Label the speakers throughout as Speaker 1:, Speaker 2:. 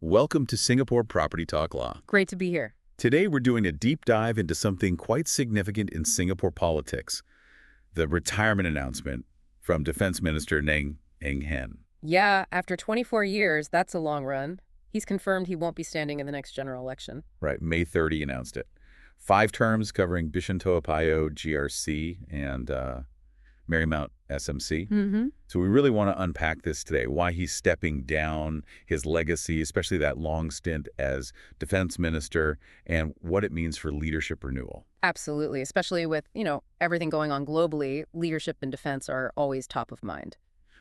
Speaker 1: Welcome to Singapore Property Talk Law.
Speaker 2: Great to be here.
Speaker 1: Today we're doing a deep dive into something quite significant in Singapore politics, the retirement announcement from Defense Minister Eng Hen.
Speaker 2: Yeah, after 24 years, that's a long run. He's confirmed he won't be standing in the next general election.
Speaker 1: Right, May 30 he announced it. 5 terms covering Bishan Toa GRC and Marymount SMC. So we really want to unpack this today, why he's stepping down, his legacy, especially that long stint as defense minister, and what it means for leadership renewal.
Speaker 2: Absolutely, especially with, everything going on globally, leadership and defense are always top of mind.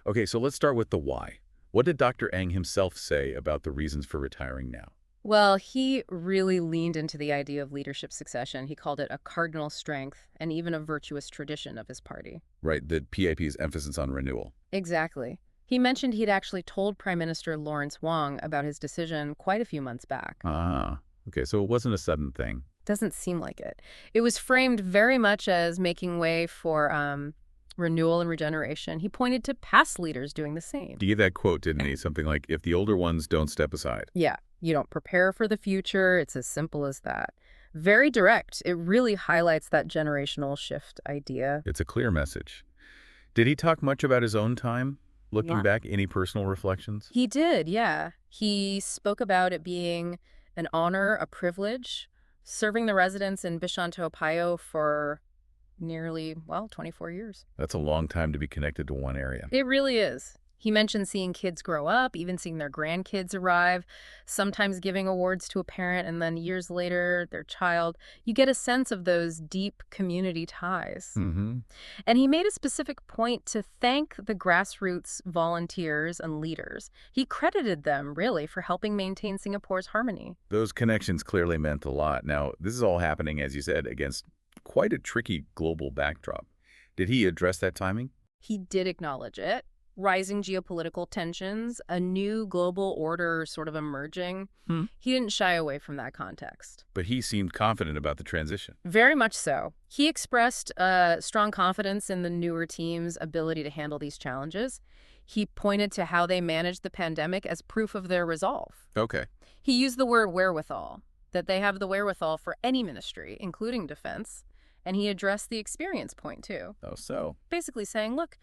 Speaker 1: Okay, so let's start with the why. What did Dr. Eng himself say about the reasons for retiring now?
Speaker 2: Well, he really leaned into the idea of leadership succession. He called it a cardinal strength and even a virtuous tradition of his party.
Speaker 1: Right, the PAP's emphasis on renewal.
Speaker 2: Exactly. He mentioned he'd actually told Prime Minister Lawrence Wong about his decision quite a few months back.
Speaker 1: Ah, okay, so it wasn't a sudden thing.
Speaker 2: Doesn't seem like it. It was framed very much as making way for renewal and regeneration. He pointed to past leaders doing the same.
Speaker 1: He gave that quote, didn't he? Something like, if the older ones don't step aside.
Speaker 2: Yeah, you don't prepare for the future. It's as simple as that. Very direct. It really highlights that generational shift idea.
Speaker 1: It's a clear message. Did he talk much about his own time? Looking back, any personal reflections?
Speaker 2: He did, yeah. He spoke about it being an honor, a privilege, serving the residents in Bishan Toa for nearly, 24 years.
Speaker 1: That's a long time to be connected to one area.
Speaker 2: It really is. He mentioned seeing kids grow up, even seeing their grandkids arrive, sometimes giving awards to a parent, and then years later, their child. You get a sense of those deep community ties. And he made a specific point to thank the grassroots volunteers and leaders. He credited them, really, for helping maintain Singapore's harmony.
Speaker 1: Those connections clearly meant a lot. Now, this is all happening, as you said, against quite a tricky global backdrop. Did he address that timing?
Speaker 2: He did acknowledge it. Rising geopolitical tensions, a new global order sort of emerging. He didn't shy away from that context.
Speaker 1: But he seemed confident about the transition.
Speaker 2: Very much so. He expressed strong confidence in the newer team's ability to handle these challenges. He pointed to how they managed the pandemic as proof of their resolve.
Speaker 1: Okay.
Speaker 2: He used the word wherewithal, that they have the wherewithal for any ministry, including defense. And he addressed the experience point, too.
Speaker 1: Oh, so?
Speaker 2: Basically saying, look,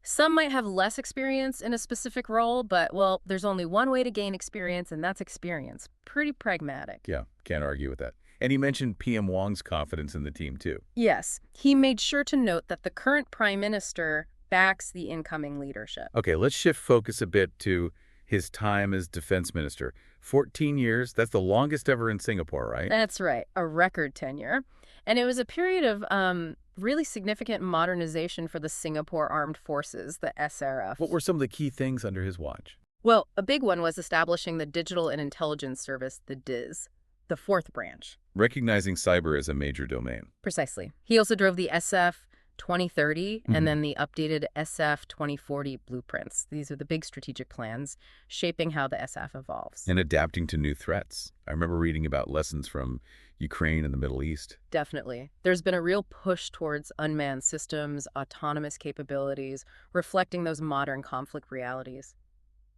Speaker 2: some might have less experience in a specific role, but, there's only one way to gain experience, and that's experience. Pretty pragmatic.
Speaker 1: Yeah, can't argue with that. And he mentioned PM Wong's confidence in the team, too.
Speaker 2: Yes. He made sure to note that the current prime minister backs the incoming leadership.
Speaker 1: Okay, let's shift focus a bit to his time as defense minister. 14 years, that's the longest ever in Singapore, right?
Speaker 2: That's right, a record tenure. And it was a period of really significant modernization for the Singapore Armed Forces, the SRF.
Speaker 1: What were some of the key things under his watch?
Speaker 2: Well, a big one was establishing the Digital and Intelligence Service, the DIS, the fourth branch.
Speaker 1: Recognizing cyber as a major domain.
Speaker 2: Precisely. He also drove the SF 2030 and then the updated SF 2040 blueprints. These are the big strategic plans shaping how the SF evolves.
Speaker 1: And adapting to new threats. I remember reading about lessons from Ukraine and the Middle East.
Speaker 2: Definitely. There's been a real push towards unmanned systems, autonomous capabilities, reflecting those modern conflict realities.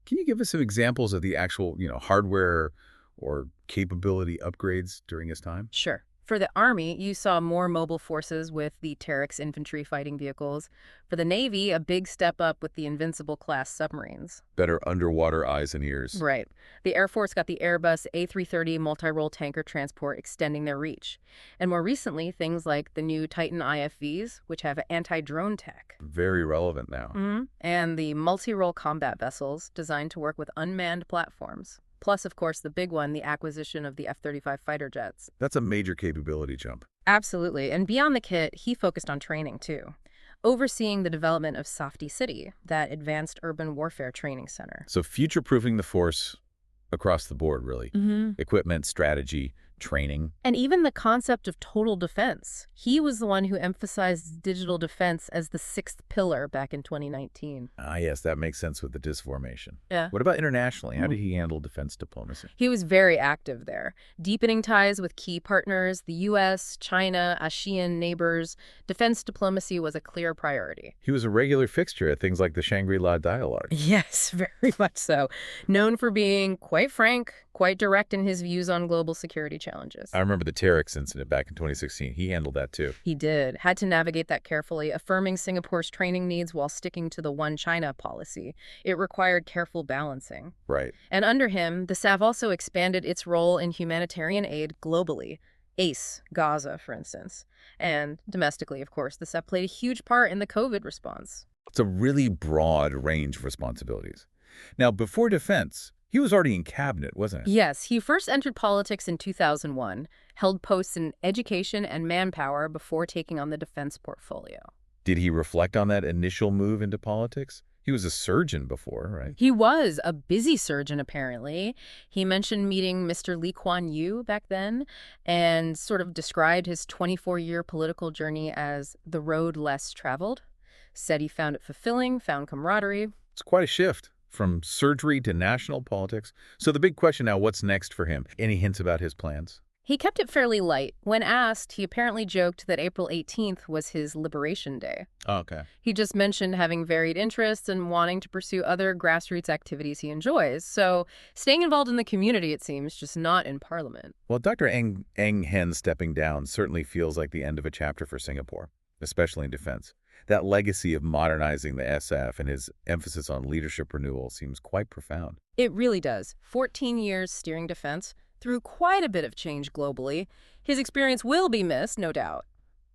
Speaker 1: Can you give us some examples of the actual, hardware or capability upgrades during his time?
Speaker 2: Sure. For the Army, you saw more mobile forces with the Terex infantry fighting vehicles. For the Navy, a big step up with the Invincible-class submarines.
Speaker 1: Better underwater eyes and ears.
Speaker 2: Right. The Air Force got the Airbus A330 multi-role tanker transport extending their reach. And more recently, things like the new Titan IFVs, which have anti-drone tech.
Speaker 1: Very relevant now.
Speaker 2: And the multi-role combat vessels designed to work with unmanned platforms. Plus, of course, the big one, the acquisition of the F-35 fighter jets.
Speaker 1: That's a major capability jump.
Speaker 2: Absolutely. And beyond the kit, he focused on training, too, overseeing the development of Safety City, that advanced urban warfare training center.
Speaker 1: So future-proofing the force across the board, really. Equipment, strategy, training.
Speaker 2: And even the concept of total defense. He was the one who emphasized digital defense as the sixth pillar back in 2019.
Speaker 1: Ah, yes, that makes sense with the disformation.
Speaker 2: Yeah.
Speaker 1: What about internationally? How did he handle defense diplomacy?
Speaker 2: He was very active there, deepening ties with key partners, the U.S., China, ASEAN neighbors. Defense diplomacy was a clear priority.
Speaker 1: He was a regular fixture at things like the Shangri-La Dialogue.
Speaker 2: Yes, very much so. Known for being quite frank, quite direct in his views on global security challenges.
Speaker 1: I remember the Terex incident back in 2016. He handled that too.
Speaker 2: He did. Had to navigate that carefully, affirming Singapore's training needs while sticking to the One China policy. It required careful balancing.
Speaker 1: Right.
Speaker 2: And under him, the SAF also expanded its role in humanitarian aid globally. ACE, Gaza, for instance. And domestically, of course, the SAF played a huge part in the COVID response.
Speaker 1: It's a really broad range of responsibilities. Now, before defense, he was already in cabinet, wasn't he?
Speaker 2: Yes, he first entered politics in 2001, held posts in education and manpower before taking on the defense portfolio.
Speaker 1: Did he reflect on that initial move into politics? He was a surgeon before, right?
Speaker 2: He was a busy surgeon, apparently. He mentioned meeting Mr. Lee Kuan Yew back then and sort of described his 24-year political journey as the road less traveled. Said he found it fulfilling, found camaraderie.
Speaker 1: It's quite a shift from surgery to national politics. So the big question now, what's next for him? Any hints about his plans?
Speaker 2: He kept it fairly light. When asked, he apparently joked that April 18th was his Liberation Day.
Speaker 1: Oh, okay.
Speaker 2: He just mentioned having varied interests and wanting to pursue other grassroots activities he enjoys. So staying involved in the community, it seems, just not in Parliament.
Speaker 1: Well, Dr. Eng Hen stepping down certainly feels like the end of a chapter for Singapore, especially in defense. That legacy of modernizing the SF and his emphasis on leadership renewal seems quite profound.
Speaker 2: It really does. 14 years steering defense through quite a bit of change globally. His experience will be missed, no doubt.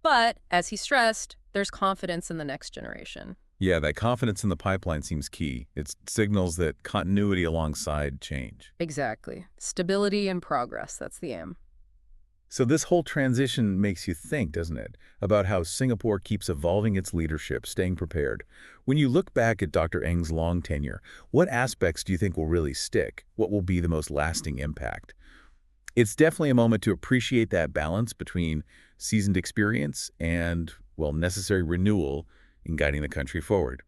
Speaker 2: But, as he stressed, there's confidence in the next generation.
Speaker 1: Yeah, that confidence in the pipeline seems key. It signals that continuity alongside change.
Speaker 2: Exactly. Stability and progress, that's the aim.
Speaker 1: So this whole transition makes you think, doesn't it, about how Singapore keeps evolving its leadership, staying prepared. When you look back at Dr. Eng's long tenure, what aspects do you think will really stick? What will be the most lasting impact? It's definitely a moment to appreciate that balance between seasoned experience and, well, necessary renewal in guiding the country forward.